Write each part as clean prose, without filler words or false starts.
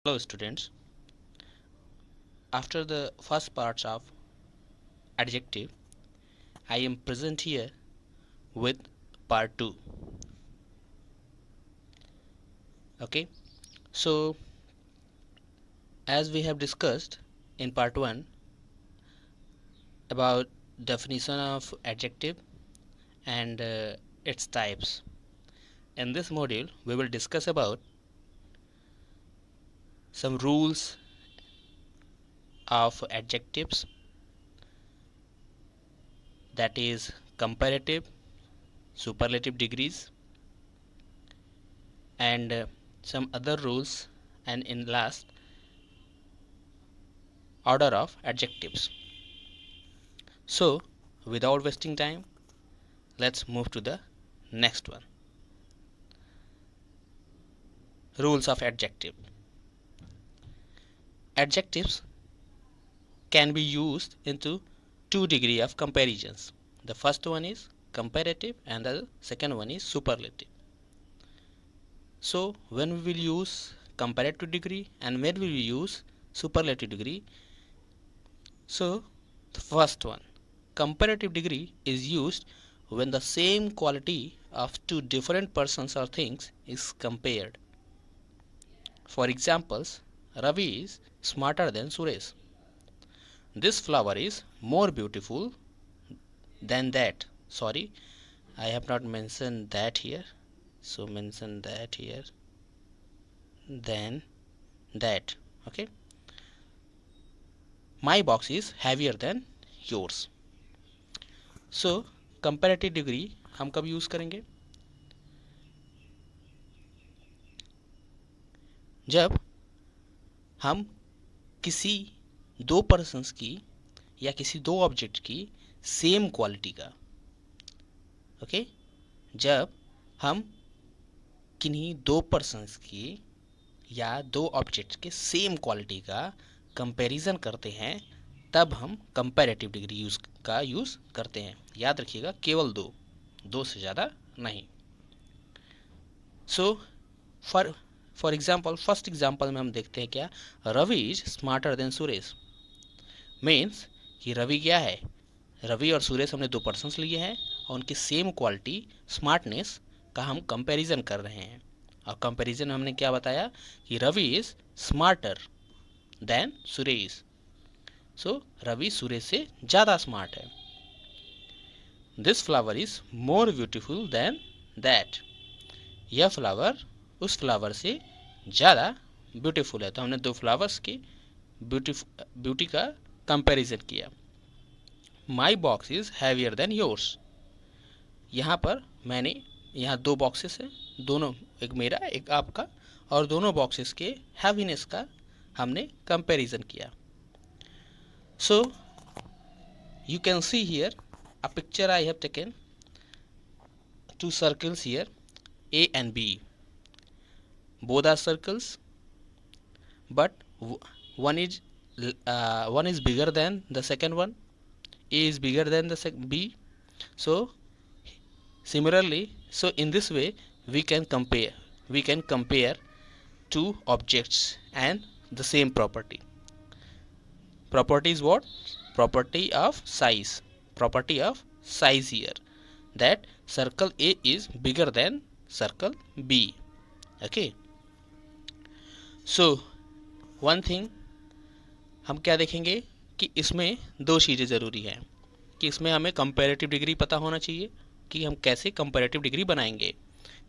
Hello students, after the first parts of adjective, I am present here with part 2. Okay, so as we have discussed in part 1 about definition of adjective and its types, in this module we will discuss about some rules of adjectives, that is comparative, superlative degrees, and some other rules, and in last order of adjectives. So without wasting time, let's move to the next one. Rules of adjective. Adjectives can be used into two degree of comparisons. The first one is comparative and the second one is superlative. So when we will use comparative degree and when we will use superlative degree, so the first one, comparative degree, is used when the same quality of two different persons or things is compared. For examples, Ravi is smarter than Suresh. This flower is more beautiful than that. Sorry, I have not mentioned that here. So mention that here. Than that. Okay. My box is heavier than yours. So comparative degree हम कब use करेंगे? जब हम किसी दो persons की या किसी दो ऑब्जेक्ट की सेम क्वालिटी का, ओके, जब हम किन्हीं दो पर्सन्स की या दो ऑब्जेक्ट के सेम क्वालिटी का कंपैरिजन करते हैं, तब हम कंपैरेटिव डिग्री यूज़ करते हैं. याद रखिएगा, केवल दो से ज़्यादा नहीं. So for example, first example में हम देखते हैं क्या, Ravi is smarter than Suresh. Means कि रवि क्या है, रवि और सुरेश हमने दो पर्सन्स लिए हैं और उनकी सेम क्वालिटी, स्मार्टनेस का हम कंपैरिजन कर रहे हैं. और कंपैरिजन में हमने क्या बताया कि Ravi is smarter than Suresh. So Ravi Suresh से ज़्यादा स्मार्ट है. This flower is more beautiful than that. यह फ्लावर उस फ्लावर से ज़्यादा ब्यूटीफुल है. तो हमने दो फ्लावर्स की ब्यूटी का कंपैरिजन किया. माई box is heavier than yours. यहाँ पर मैंने, यहाँ दो बॉक्सेस हैं, दोनों, एक मेरा एक आपका, और दोनों बॉक्सेस के हैवीनेस का हमने कंपैरिजन किया. So you can see here a picture I have taken two circles here, A and B. Both are circles, but one is bigger than the second one. A is bigger than the B. So similarly, so in this way we can compare two objects and the same property. Property is what? Property of size. Property of size here, that circle A is bigger than circle B. Okay. So one thing हम क्या देखेंगे कि इसमें दो चीज़ें ज़रूरी हैं, कि इसमें हमें कंपैरेटिव डिग्री पता होना चाहिए कि हम कैसे कंपैरेटिव डिग्री बनाएंगे.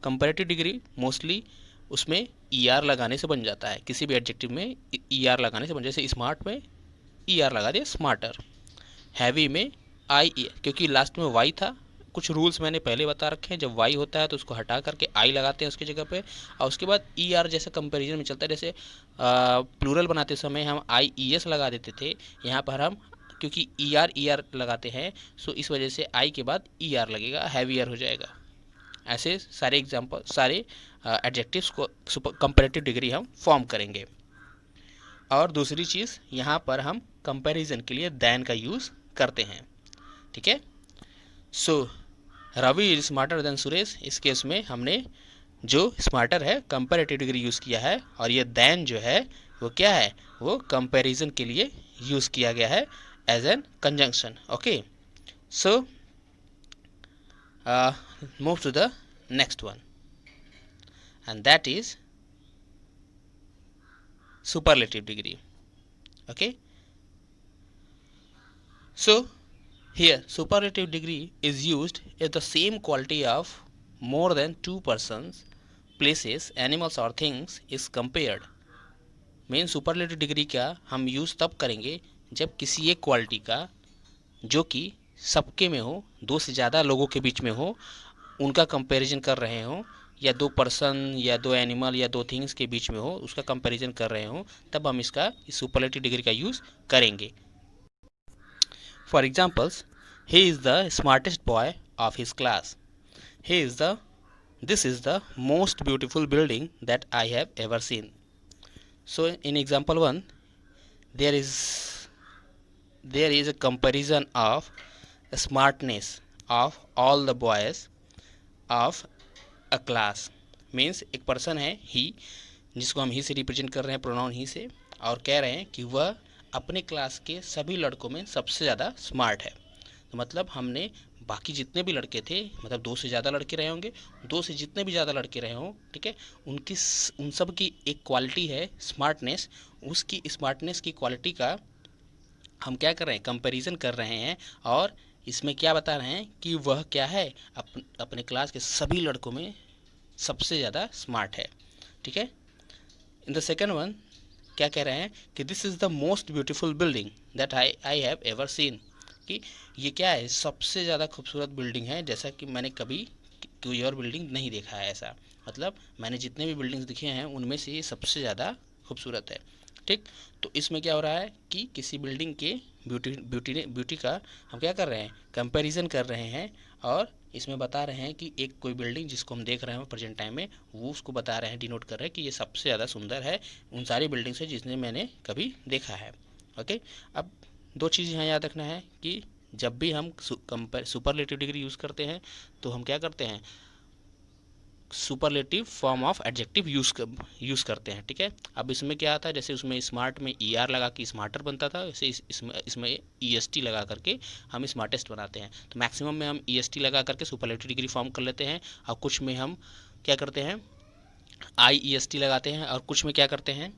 कंपैरेटिव डिग्री मोस्टली उसमें ER लगाने से बन जाता है. किसी भी एडजेक्टिव में ER लगाने से बन, जैसे स्मार्ट में ER लगा दिया स्मार्टर, हैवी में आई, क्योंकि लास्ट में वाई था. कुछ रूल्स मैंने पहले बता रखे हैं, जब वाई होता है तो उसको हटा करके आई लगाते हैं उसकी जगह पे, और उसके बाद ER जैसे कंपैरिजन में चलता है. जैसे प्लूरल बनाते समय हम IES लगा देते थे, यहाँ पर हम क्योंकि ER लगाते हैं, सो इस वजह से आई के बाद ER लगेगा, हैवियर हो जाएगा. ऐसे सारे एग्जाम्पल, सारे एडजेक्टिव्स को कंपैरेटिव डिग्री हम फॉर्म करेंगे. और दूसरी चीज़, यहाँ पर हम कंपैरिजन के लिए दैन का यूज़ करते हैं. ठीक है. So Ravi is smarter than Suresh, इस केस में हमने जो स्मार्टर है कंपैरेटिव डिग्री यूज़ किया है, और ये देन जो है वो क्या है, वो कंपैरिजन के लिए यूज़ किया गया है as an conjunction. Okay, so move to the next one, and that is superlative degree. Okay, so here superlative degree is used if the same quality of more than two persons, places, animals or things is compared. Main superlative degree का हम use तब करेंगे जब किसी एक quality का जो कि सबके में हो, दो से ज़्यादा लोगों के बीच में हो, उनका कंपैरिजन कर रहे हो, या दो पर्सन या दो एनिमल या दो थिंग्स के बीच में हो, उसका कंपैरिजन कर रहे हो, तब हम इसका सुपरलेटिव डिग्री का यूज़ करेंगे. For examples, he is the smartest boy of his class. He is the this is the most beautiful building that I have ever seen. So in example one there is a comparison of smartness of all the boys of a class. Means एक person है ही, जिसको हम ही से represent कर रहे हैं, pronoun ही से, और कह रहे हैं कि वह अपने क्लास के सभी लड़कों में सबसे ज़्यादा स्मार्ट है. तो मतलब हमने बाकी जितने भी लड़के थे, मतलब दो से ज़्यादा लड़के रहे होंगे, दो से जितने भी ज़्यादा लड़के रहे हों, ठीक है, उन सब की एक क्वालिटी है स्मार्टनेस. उसकी स्मार्टनेस की क्वालिटी का हम क्या कर रहे हैं, कंपैरिजन कर रहे हैं, और इसमें क्या बता रहे हैं कि वह क्या है, अपने क्लास के सभी लड़कों में सबसे ज़्यादा स्मार्ट है. ठीक है. इन द सेकेंड वन क्या कह रहे हैं कि this is the most beautiful building that I have ever seen. कि ये क्या है, सबसे ज़्यादा खूबसूरत बिल्डिंग है जैसा कि मैंने कभी कोई और बिल्डिंग नहीं देखा है. ऐसा मतलब मैंने जितने भी बिल्डिंग्स दिखे हैं उनमें से ये सबसे ज़्यादा खूबसूरत है. ठीक. तो इसमें क्या हो रहा है कि किसी बिल्डिंग के ब्यूटी का हम क्या कर रहे हैं, कंपैरिजन कर रहे हैं, और इसमें बता रहे हैं कि एक कोई बिल्डिंग जिसको हम देख रहे हैं प्रेजेंट टाइम में, वो उसको बता रहे हैं, डिनोट कर रहे हैं कि ये सबसे ज़्यादा सुंदर है उन सारी बिल्डिंग से जिसने मैंने कभी देखा है. ओके. अब दो चीज़ यहाँ याद रखना है कि जब भी हम सुपरलेटिव डिग्री यूज़ करते हैं तो हम क्या करते हैं, superlative form of adjective use करते हैं. ठीक है. अब इसमें क्या आता है, जैसे उसमें स्मार्ट में ER लगा के स्मार्टर बनता था, वैसे इसमें EST लगा करके हम स्मार्टेस्ट बनाते हैं. तो मैक्सिमम में हम EST लगा करके सुपरलेटिव डिग्री फॉर्म कर लेते हैं, और कुछ में हम क्या करते हैं, IEST लगाते हैं, और कुछ में क्या करते हैं,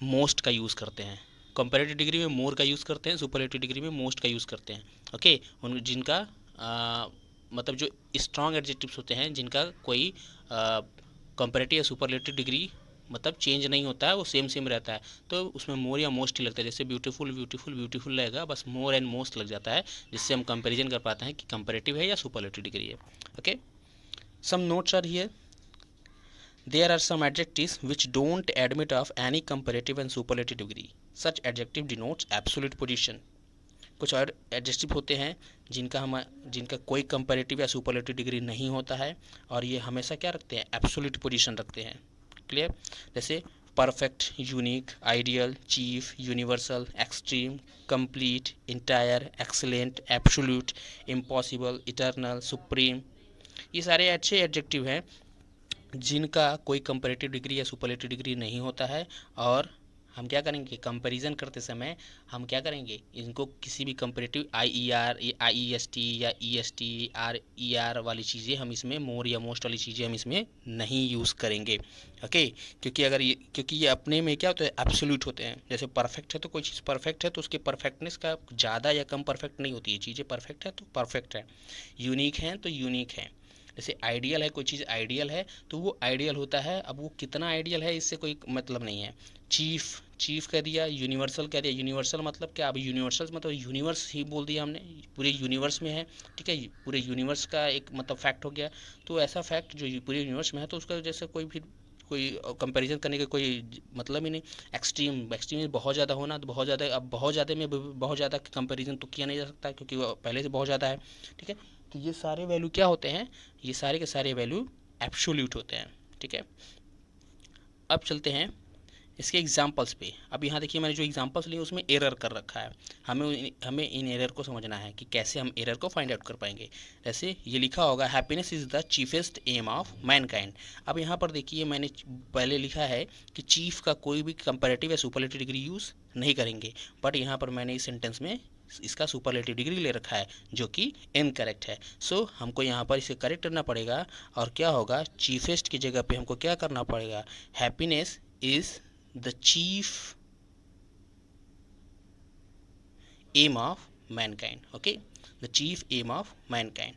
मोस्ट का यूज़ करते हैं. कंपैरेटिव डिग्री में मोर का यूज़ करते हैं, सुपरलेटिव डिग्री में मोस्ट का यूज़ करते हैं. ओके. उन जिनका मतलब जो स्ट्रॉन्ग एडजेक्टिव्स होते हैं, जिनका कोई कंपैरेटिव या सुपरलेटिव डिग्री मतलब चेंज नहीं होता है, वो सेम रहता है, तो उसमें मोर या मोस्ट ही लगता है. जैसे ब्यूटीफुल ब्यूटीफुल ब्यूटीफुल लगेगा, बस मोर एंड मोस्ट लग जाता है, जिससे हम कंपैरिजन कर पाते हैं कि कंपैरेटिव है या सुपरलेटिव डिग्री है. Okay. Some notes are here. There are some adjectives which don't admit of any comparative and superlative degree. Such adjective denotes absolute position. कुछ और एडजेक्टिव होते हैं जिनका कोई कंपैरेटिव या सुपरलेटिव डिग्री नहीं होता है, और ये हमेशा क्या रखते हैं, एब्सोल्यूट पोजीशन रखते हैं. क्लियर. जैसे perfect, unique, ideal, chief, universal, extreme, complete, entire, excellent, absolute, impossible, eternal, supreme. ये सारे अच्छे एडजेक्टिव हैं जिनका कोई कंपैरेटिव डिग्री या सुपरलेटिव डिग्री नहीं होता है, और हम क्या करेंगे, कंपैरिजन करते समय हम क्या करेंगे, इनको किसी भी कंपैरेटिव IER, IEST या EST, RER वाली चीज़ें हम इसमें, मोर या मोस्ट वाली चीज़ें हम इसमें नहीं यूज़ करेंगे. ओके. क्योंकि ये अपने में क्या होता है, एब्सोल्यूट होते हैं. जैसे परफेक्ट है तो कोई चीज़ परफेक्ट है तो उसके परफेक्टनेस का ज़्यादा या कम परफेक्ट नहीं होती है. चीज़ें परफेक्ट है तो परफेक्ट है, यूनिक है तो यूनिक है. जैसे आइडियल है, कोई चीज़ आइडियल है तो वो आइडियल होता है. अब वो कितना आइडियल है इससे कोई मतलब नहीं है. चीफ कह दिया, यूनिवर्सल कह दिया. यूनिवर्सल मतलब क्या, अब यूनिवर्सल मतलब यूनिवर्स ही बोल दिया हमने, पूरे यूनिवर्स में है. ठीक है. पूरे यूनिवर्स का एक मतलब फैक्ट हो गया. तो ऐसा फैक्ट जो पूरे यूनिवर्स में है, तो उसका जैसे कोई कंपैरिजन करने का कोई मतलब ही नहीं. एक्सट्रीम में बहुत ज़्यादा होना, तो बहुत ज़्यादा, अब बहुत ज़्यादा में बहुत ज़्यादा कंपैरिजन तो किया नहीं जा सकता क्योंकि वो पहले से बहुत ज़्यादा है. ठीक है. तो ये सारे वैल्यू क्या होते हैं, ये सारे के सारे वैल्यू एब्सोल्यूट होते हैं. ठीक है. अब चलते हैं इसके एग्जाम्पल्स पे। अब यहाँ देखिए मैंने जो एग्जाम्पल्स लिए उसमें एरर कर रखा है, हमें इन एरर को समझना है कि कैसे हम एरर को फाइंड आउट कर पाएंगे। जैसे ये लिखा होगा happiness is the chiefest aim of mankind. अब यहाँ पर देखिए मैंने पहले लिखा है कि चीफ का कोई भी कंपैरेटिव या सुपरलेटिव डिग्री यूज़ नहीं करेंगे, बट यहाँ पर मैंने इस सेंटेंस में इसका सुपरलेटिव डिग्री ले रखा है जो कि इनकरेक्ट है। सो हमको यहाँ पर इसे करेक्ट करना पड़ेगा, और क्या होगा, चीफेस्ट की जगह पे हमको क्या करना पड़ेगा, happiness is the chief aim of mankind. Okay, the chief aim of mankind.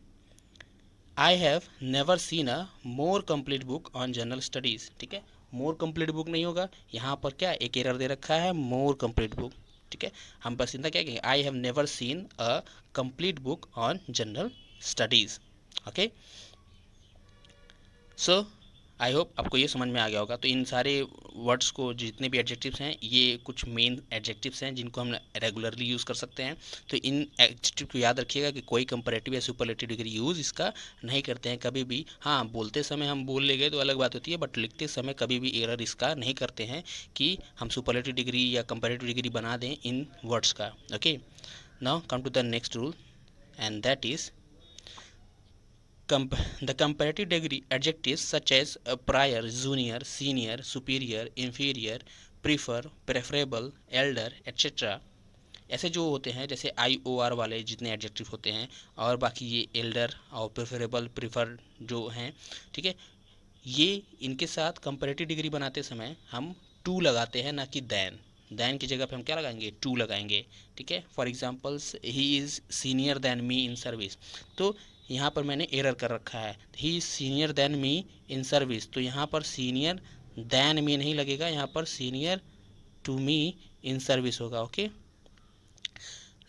I have never seen a more complete book on general studies. ठीक है, मोर कंप्लीट बुक नहीं होगा, यहाँ पर क्या एक एरर दे रखा है, मोर कंप्लीट बुक। ठीक है, हम बस इतना क्या कहेंगे, I have never seen a complete book on general studies. Okay, so I hope आपको ये समझ में आ गया होगा। तो इन सारे वर्ड्स को, जितने भी एडजेक्टिव्स हैं, ये कुछ मेन एडजेक्टिव्स हैं जिनको हम रेगुलरली यूज़ कर सकते हैं। तो इन एडजेक्टिव को याद रखिएगा कि कोई कंपैरेटिव या सुपरलेटिव डिग्री यूज़ इसका नहीं करते हैं कभी भी। हाँ, बोलते समय हम बोल ले गए तो अलग बात होती है, बट लिखते समय कभी भी एरर इसका नहीं करते हैं कि हम सुपरलेटिव डिग्री या कंपैरेटिव डिग्री बना दें इन वर्ड्स का। Okay, now come to the next rule, and that is the comparative degree adjectives such as prior, junior, senior, superior, inferior, prefer, preferable, elder, etc. ऐसे जो होते हैं, जैसे IOR वाले जितने एडजेक्टिव होते हैं, और बाकी ये एल्डर और प्रेफरेबल, प्रीफर जो हैं, ठीक है, ये इनके साथ कंपैरेटिव डिग्री बनाते समय हम टू लगाते हैं, ना कि दैन की जगह पे हम क्या लगाएंगे, टू लगाएंगे। ठीक है, for examples, he is senior than me in service, तो यहाँ पर मैंने एरर कर रखा है, he is senior than me in service, तो यहाँ पर सीनियर देन मी नहीं लगेगा, यहाँ पर senior to me in service होगा। Okay,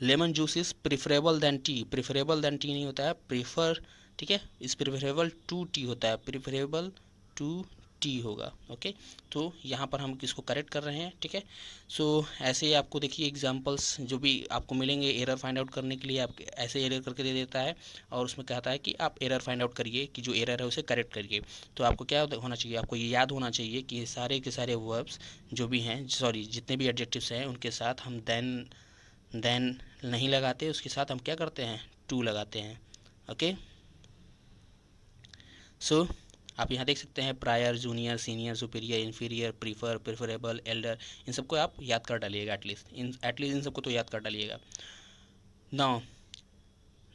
lemon juice is preferable than tea, preferable than tea नहीं होता है, प्रीफर, ठीक है, इस प्रिफरेबल टू टी होता है, प्रिफरेबल टू टी होगा। ओके, तो यहाँ पर हम किसको करेक्ट कर रहे हैं। ठीक है, सो ऐसे ही आपको देखिए एग्जांपल्स जो भी आपको मिलेंगे एरर फाइंड आउट करने के लिए, आप ऐसे एरर करके दे देता है, और उसमें कहता है कि आप एरर फाइंड आउट करिए, कि जो एरर है उसे करेक्ट करिए। तो आपको क्या होना चाहिए, आपको ये याद होना चाहिए कि सारे के सारे वर्ब्स जो भी हैं, सॉरी जितने भी एडजेक्टिव्स हैं, उनके साथ हम देन नहीं लगाते, उसके साथ हम क्या करते हैं, टू लगाते हैं। ओके, सो आप यहाँ देख सकते हैं prior, junior, senior, superior, inferior, prefer, preferable, elder, इन सबको आप याद कर डालिएगा, एटलीस्ट इन सबको तो याद कर डालिएगा। Now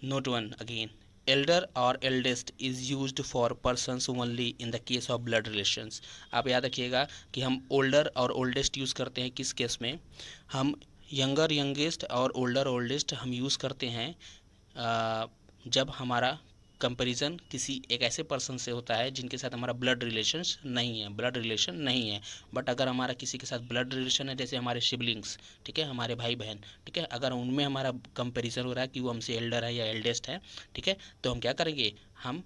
note one again, elder और eldest is used for persons only in the case of blood relations. आप याद रखिएगा कि हम ओल्डर और ओल्डेस्ट यूज़ करते हैं किस केस में, हम यंगर, यंगेस्ट और ओल्डर, ओल्डेस्ट हम यूज़ करते हैं जब हमारा कंपैरिजन किसी एक ऐसे पर्सन से होता है जिनके साथ हमारा ब्लड रिलेशंस नहीं है, ब्लड रिलेशन नहीं है। बट अगर हमारा किसी के साथ ब्लड रिलेशन है, जैसे हमारे सिबलिंग्स, ठीक है, हमारे भाई बहन, ठीक है, अगर उनमें हमारा कंपैरिजन हो रहा है कि वो हमसे एल्डर है या एल्डेस्ट है, ठीक है, तो हम क्या करेंगे, हम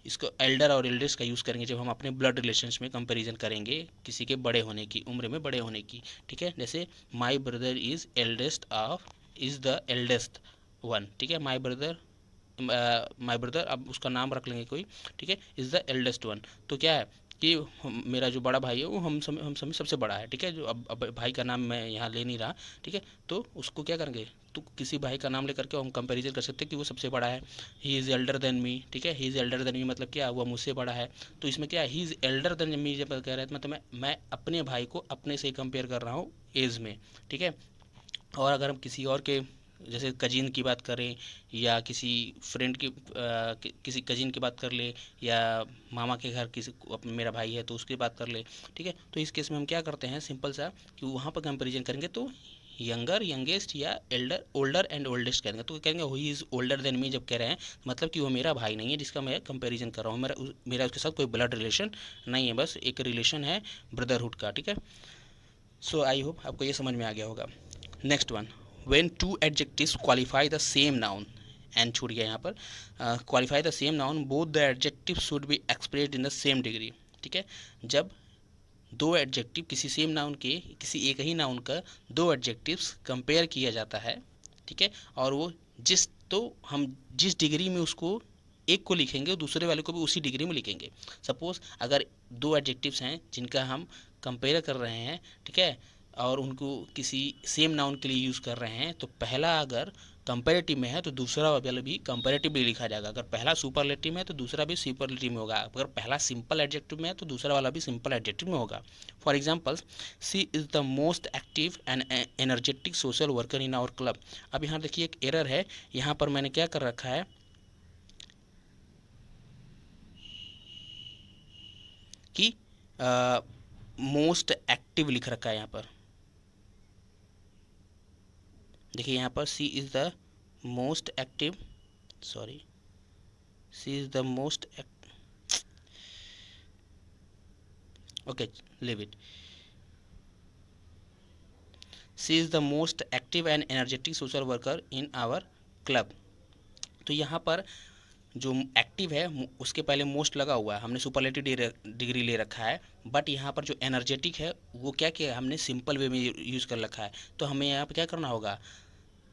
इसको एल्डर और एल्डेस्ट का यूज़ करेंगे जब हम अपने ब्लड रिलेशंस में कंपैरिजन करेंगे किसी के बड़े होने की, उम्र में बड़े होने की। ठीक है, जैसे my brother is the eldest one, ठीक है, माई ब्रदर, अब उसका नाम रख लेंगे कोई, ठीक है, इज़ द एल्डेस्ट वन, तो क्या है कि मेरा जो बड़ा भाई है वो हम सब सबसे बड़ा है। ठीक है, जो अब भाई का नाम मैं यहाँ ले नहीं रहा, ठीक है, तो उसको क्या करेंगे, तो किसी भाई का नाम लेकर के हम कंपैरिजन कर सकते हैं कि वो सबसे बड़ा है, he is Elder than me. ठीक है, he is Elder than me मतलब क्या, वो मुझसे बड़ा है, तो इसमें क्या, he is Elder than me जब कह रहा है मतलब मैं अपने भाई को अपने से कंपेयर कर रहा हूँ एज में। ठीक है, और अगर हम किसी और के, जैसे कजिन की बात करें, या किसी फ्रेंड की किसी कजिन की बात कर ले, या मामा के घर किसी मेरा भाई है तो उसकी बात कर ले, ठीक है, तो इस केस में हम क्या करते हैं, सिंपल सा कि वहाँ पर कंपैरिजन करेंगे तो यंगर, यंगेस्ट या एल्डर, ओल्डर एंड ओल्डेस्ट करेंगे, तो कहेंगे he is older than me जब कह रहे हैं, मतलब कि वो मेरा भाई नहीं है जिसका मैं कंपैरिजन कर रहा हूँ, मेरा उसके साथ कोई ब्लड रिलेशन नहीं है, बस एक रिलेशन है ब्रदरहुड का। ठीक है, सो आई होप आपको ये समझ में आ गया होगा। Next one, when two adjectives qualify the same noun, and छूट गया यहाँ पर, qualify the same noun, both the adjective should be expressed in the same degree. ठीक है, जब दो एडजेक्टिव किसी सेम नाउन के, किसी एक ही नाउन का दो एडजेक्टिव्स कंपेयर किया जाता है, ठीक है, और वो हम जिस डिग्री में उसको एक को लिखेंगे दूसरे वाले को भी उसी डिग्री में लिखेंगे। सपोज अगर दो एडजेक्टिव्स हैं जिनका हम कंपेयर कर रहे हैं, ठीक है, और उनको किसी सेम नाउन के लिए यूज़ कर रहे हैं, तो पहला अगर कंपेरेटिव में है तो दूसरा वाला भी कंपेरेटिवली लिखा जाएगा। अगर पहला सुपरलेटिव में है तो दूसरा भी सुपरलेटिव में होगा। अगर पहला सिंपल एडजेक्टिव में है तो दूसरा वाला भी सिंपल एडजेक्टिव में होगा। For example, she is the most active and energetic social worker in our club. अब यहाँ देखिए एक एरर है, यहाँ पर मैंने क्या कर रखा है कि मोस्ट एक्टिव लिख रखा है यहाँ पर। देखिए यहाँ पर she is the most active, sorry, she is the most okay, leave it. She is the most active and energetic social worker in our club. तो यहाँ पर जो एक्टिव है उसके पहले मोस्ट लगा हुआ है, हमने सुपरलेटिव डिग्री ले रखा है। बट यहाँ पर जो एनर्जेटिक है वो क्या किया, हमने सिंपल वे में यूज़ कर रखा है। तो हमें यहाँ पर क्या करना होगा,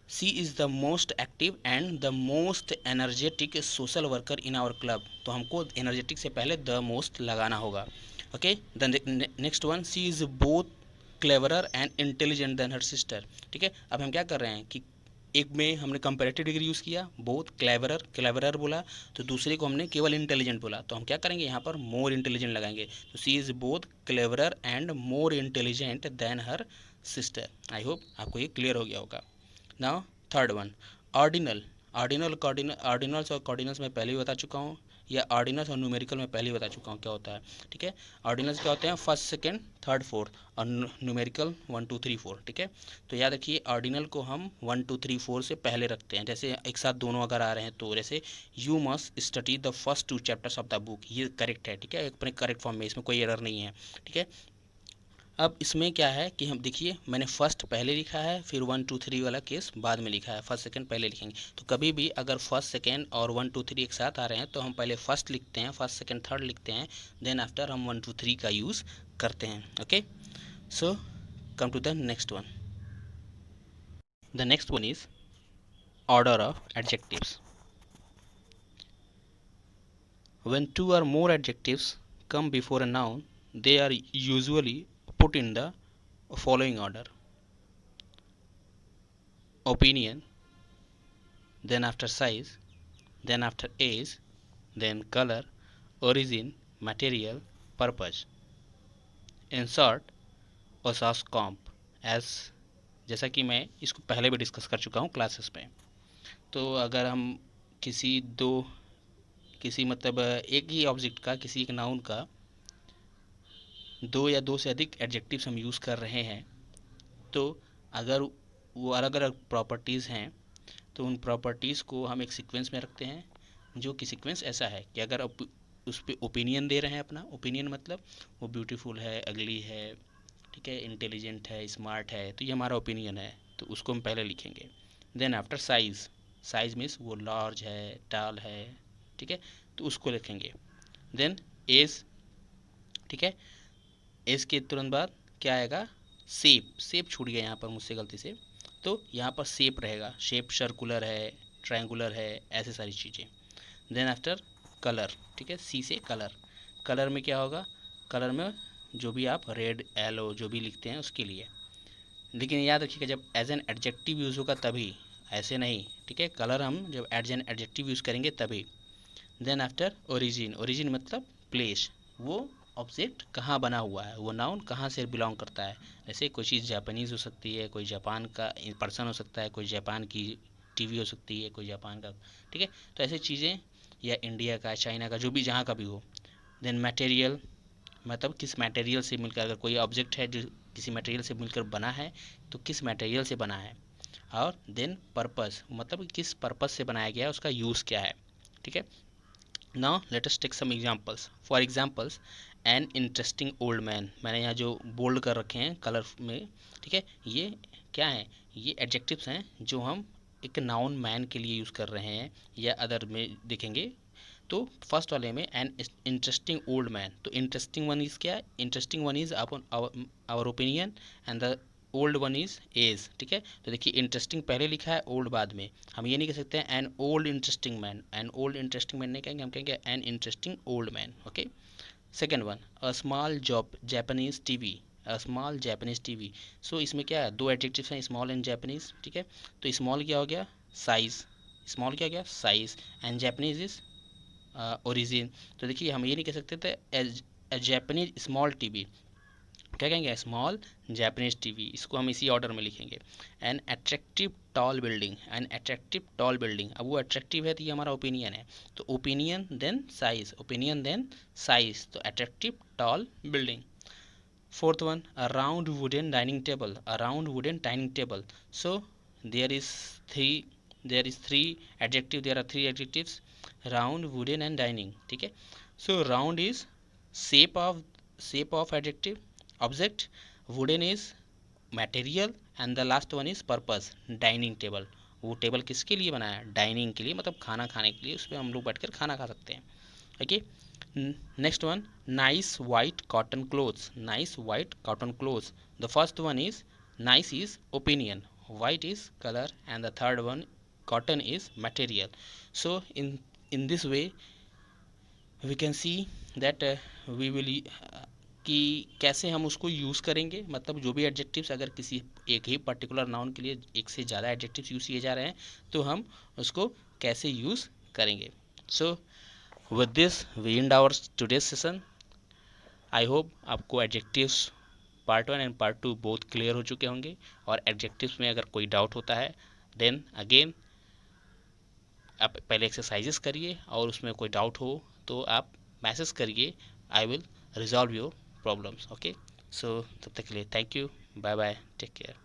she is the most active and the most energetic social worker in our club. तो हमको एनर्जेटिक से पहले द मोस्ट लगाना होगा। Okay, the next one, she is both cleverer and intelligent than her sister. ठीक है, अब हम क्या कर रहे हैं कि एक में हमने कंपेरेटिव डिग्री यूज़ किया, बोथ क्लेवरर बोला, तो दूसरे को हमने केवल इंटेलिजेंट बोला। तो हम क्या करेंगे, यहाँ पर मोर इंटेलिजेंट लगाएंगे। तो she is both cleverer and more intelligent than her sister. I hope आपको ये क्लियर हो गया होगा। Now third one, ordinal. Ordinals और कॉर्डिनल्स मैं पहले ही बता चुका हूँ, या ऑर्डिनल्स और न्यूमेरिकल में पहले ही बता चुका हूँ क्या होता है। ठीक है, ऑर्डिनल्स क्या होते हैं, फर्स्ट सेकंड थर्ड फोर्थ, और न्यूमेरिकल 1 2 3 4। ठीक है, तो याद रखिए ऑर्डिनल को हम 1 2 3 4 से पहले रखते हैं। जैसे एक साथ दोनों अगर आ रहे हैं तो जैसे you must study the first 2 chapters of the book, ये करेक्ट है। ठीक है, अपने करेक्ट फॉर्म में, इसमें कोई एरर नहीं है। ठीक है, अब इसमें क्या है कि हम देखिए मैंने फर्स्ट पहले लिखा है, फिर 1 2 3 वाला केस बाद में लिखा है, फर्स्ट सेकंड पहले लिखेंगे। तो कभी भी अगर फर्स्ट सेकंड और 1 2 3 एक साथ आ रहे हैं तो हम पहले फर्स्ट लिखते हैं, फर्स्ट सेकंड थर्ड लिखते हैं, देन आफ्टर हम 1 2 3 का यूज़ करते हैं। Okay, so come to the next one. The next one is order of adjectives. When two or more adjectives come before a noun, they are usually put in the following order: opinion, then after size, then after age, then color, origin, material, purpose. In short, OSAS comp as, जैसा कि मैं इसको पहले भी discuss कर चुका हूँ classes में। तो अगर हम किसी मतलब एक ही ऑब्जेक्ट का, किसी एक नाउन का दो या दो से अधिक एडजेक्टिव्स हम यूज़ कर रहे हैं, तो अगर वो अलग अलग प्रॉपर्टीज़ हैं तो उन प्रॉपर्टीज़ को हम एक सीक्वेंस में रखते हैं, जो कि सीक्वेंस ऐसा है कि अगर उस पर ओपिनियन दे रहे हैं, अपना ओपिनियन मतलब वो ब्यूटीफुल है, अगली है, ठीक है, इंटेलिजेंट है, स्मार्ट है, तो ये हमारा ओपिनियन है, तो उसको हम पहले लिखेंगे। Then after size, size means वो लार्ज है, टाल है, ठीक है, तो उसको लिखेंगे। देन एज, ठीक है, एज के तुरंत बाद क्या आएगा, शेप छूट गया यहाँ पर मुझसे गलती से, तो यहाँ पर शेप रहेगा, शेप सर्कुलर है, ट्रायंगुलर है, ऐसे सारी चीज़ें। देन आफ्टर कलर, ठीक है, सी से कलर, कलर में क्या होगा, कलर में जो भी आप रेड येलो जो भी लिखते हैं उसके लिए। लेकिन याद रखिएगा जब एज एन एडजेक्टिव यूज़ होगा तभी, ऐसे नहीं। ठीक है, कलर हम जब एज एन एडजेक्टिव यूज़ करेंगे तभी। देन आफ्टर ओरिजिन, ओरिजिन मतलब प्लेस, वो ऑब्जेक्ट कहाँ बना हुआ है, वो नाउन कहाँ से बिलोंग करता है। जैसे कोई चीज़ जापानीज़ हो सकती है, कोई जापान का पर्सन हो सकता है, कोई जापान की टीवी हो सकती है, कोई जापान का, ठीक है, तो ऐसी चीज़ें, या इंडिया का, चाइना का, जो भी जहाँ का भी हो। देन मटेरियल, मतलब किस मटेरियल से मिलकर, अगर कोई ऑब्जेक्ट है जो किसी मटेरियल से मिलकर बना है तो किस मटेरियल से बना है। और देन पर्पस, मतलब किस पर्पस से बनाया गया है, उसका यूज़ क्या है। ठीक है, now let us take some examples. For examples, an interesting old man, मैंने यहाँ जो बोल्ड कर रखे हैं कलर में, ठीक है, ये क्या है, ये एडजेक्टिव्स हैं जो हम एक नाउन मैन के लिए यूज़ कर रहे हैं, या अदर में देखेंगे। तो फर्स्ट वाले में एन इंटरेस्टिंग ओल्ड मैन, तो इंटरेस्टिंग वन इज़ क्या, interesting one is upon our opinion and the old one is age. ठीक है, तो देखिए इंटरेस्टिंग पहले लिखा है, ओल्ड बाद में। हम ये नहीं कह सकते हैं an old interesting man, an old interesting man नहीं कहेंगे, हम कहेंगे an interesting old man. Okay, second one, a small job Japanese TV, a small Japanese TV. So इसमें क्या है, दो एडजेक्टिव्स हैं, स्मॉल एंड जापानीज, ठीक है। तो स्मॉल क्या हो गया, साइज, स्मॉल क्या हो गया, size, and Japanese is origin. तो देखिए हम ये नहीं कह सकते थे एज जापानीज स्मॉल टीवी, क्या कहेंगे, स्मॉल जापानीज टीवी, इसको हम इसी ऑर्डर में लिखेंगे। An attractive tall building, an attractive tall building, अब वो अट्रैक्टिव है तो ये हमारा ओपिनियन है, तो opinion then size, opinion then size, तो attractive tall building. Fourth one, a round wooden dining table, a round wooden dining table. So there is three, there is three adjective, there are three adjectives, round, wooden and dining, ठीक है। so round is shape of adjective, object, wooden is material, and the last one is purpose, dining table। वो table किसके लिए बनाया, dining के लिए, मतलब खाना खाने के लिए, उस पर हम लोग बैठकर खाना खा सकते हैं। Okay, next one, nice white cotton clothes, nice white cotton clothes, the first one is nice is opinion, white is color, and the third one cotton is material। so in this way we can see that we will कि कैसे हम उसको use करेंगे, मतलब जो भी adjectives अगर किसी एक ही पर्टिकुलर नाउन के लिए एक से ज़्यादा एडजेक्टिव्स यूज़ किए जा रहे हैं तो हम उसको कैसे यूज़ करेंगे। So with this we end our today's session. I hope आपको adjectives part one and part two both clear हो चुके होंगे, और एडजेक्टिव्स में अगर कोई डाउट होता है देन अगेन आप पहले एक्सरसाइजेस करिए, और उसमें कोई डाउट हो तो आप मैसेज करिए, I will resolve your problems. Okay, so तब तक के लिए thank you, bye bye, take care.